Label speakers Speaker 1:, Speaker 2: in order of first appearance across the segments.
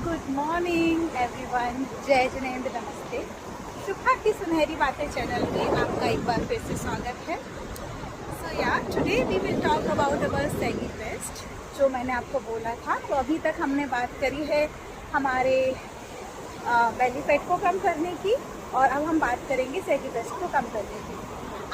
Speaker 1: Good morning everyone, जय जिनेंद्र, नमस्ते। शुभा की सुनहरी बातें चैनल में आपका एक बार फिर से स्वागत है। So yeah today we will talk about our saggy breast, जो मैंने आपको बोला था। तो अभी तक हमने बात करी है हमारे बेली फैट को कम करने की, और अब हम बात करेंगे सैगी ब्रेस्ट को कम करने की।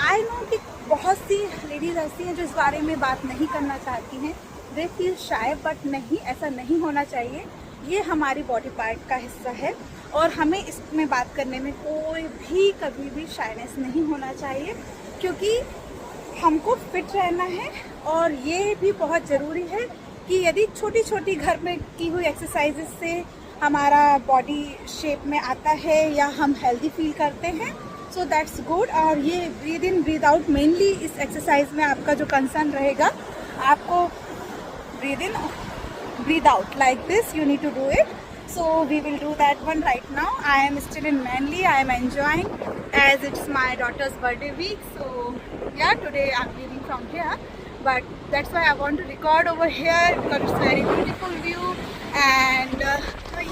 Speaker 1: आई नो कि बहुत सी लेडीज़ ऐसी हैं जो इस बारे में बात नहीं करना चाहती हैं, दे फील शाय, बट नहीं, ऐसा नहीं होना चाहिए। ये हमारी बॉडी पार्ट का हिस्सा है और हमें इसमें बात करने में कोई भी कभी भी शायनेस नहीं होना चाहिए, क्योंकि हमको फिट रहना है। और ये भी बहुत ज़रूरी है कि यदि छोटी छोटी घर में की हुई एक्सरसाइजेस से हमारा बॉडी शेप में आता है या हम हेल्दी फील करते हैं, सो दैट्स गुड। और ये breathe in breathe out, mainly इस एक्सरसाइज में आपका जो कंसर्न रहेगा, आपको breathe in, breathe out like this. You need to do it. So we will do that one right now. I am still in Manly. I am enjoying as it's my daughter's birthday week. So yeah, today I'm leaving from here, but that's why I want to record over here because it's very beautiful view and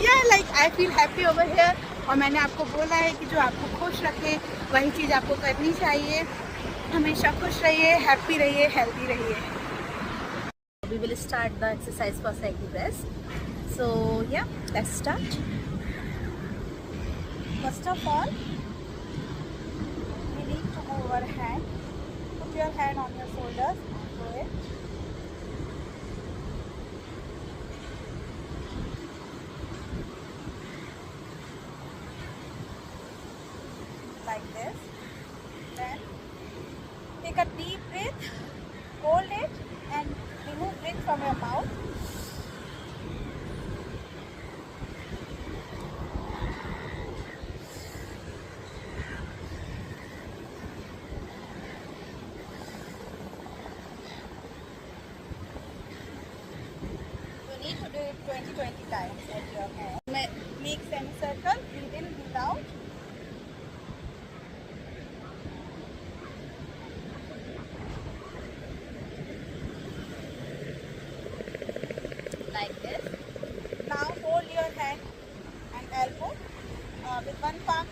Speaker 1: yeah, like I feel happy over here. और मैंने आपको बोला है कि जो आपको खुश रखे वही चीज़ आपको करनी चाहिए। हमेशा खुश रहिए, हैप्पी रहिए, हेल्दी रहिए। We will start the exercise for sacral breast. So yeah, let's start. First of all, we need to move our hand. Put your hand on your shoulders and do it. Like this. Then take a deep breath, hold it and remove breath from your mouth. You need to do it 20 times at your hand. Make semicircle, breathe in, breathe out. Like this. Now hold your hand and elbow with one palm,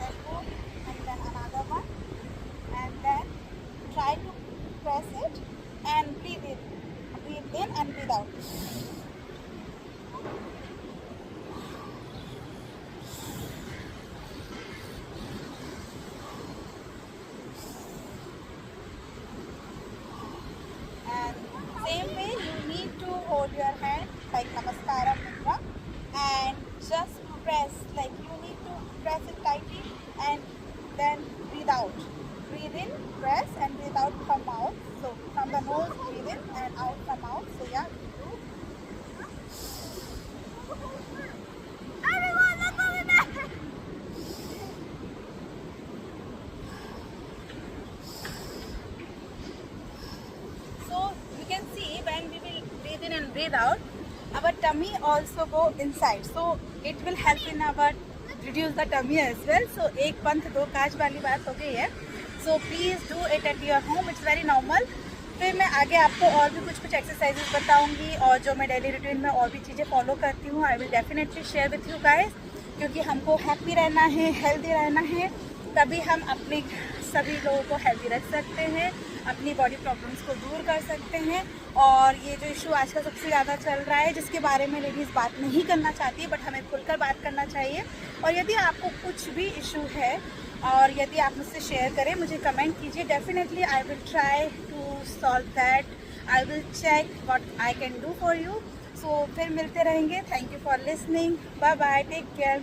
Speaker 1: elbow, and then another one, and then try to press it and breathe in and breathe out. And same way you need to hold your hand like Namaskara Mudra and just press, like you need to press it tightly and then breathe out. Breathe in, press and breathe out from mouth. So from the nose breathe in and out from mouth. So yeah. So you can see when we will breathe in and breathe out, our tummy also go inside. So it will help in our reduce the tummy as well. So एक पंथ दो काज वाली बात हो गई है. So please do it at your home. It's very normal. फिर मैं आगे आपको और भी कुछ एक्सरसाइजेस बताऊंगी, और जो मैं डेली रूटीन में और भी चीज़ें फॉलो करती हूँ, I will definitely share with you guys, क्योंकि हमको हैप्पी रहना है, हेल्दी रहना है, तभी हम अपने सभी लोगों को हेल्दी रख सकते हैं, अपनी बॉडी प्रॉब्लम्स को दूर कर सकते हैं। और ये जो इशू आज का सबसे ज़्यादा चल रहा है, जिसके बारे में लेडीज़ बात नहीं करना चाहती, बट हमें खुलकर बात करना चाहिए। और यदि आपको कुछ भी इशू है और यदि आप मुझसे शेयर करें, मुझे कमेंट कीजिए, definitely I will try to solve that. I will check what I can do for you. So फिर मिलते रहेंगे। Thank you for listening. Bye bye, take care.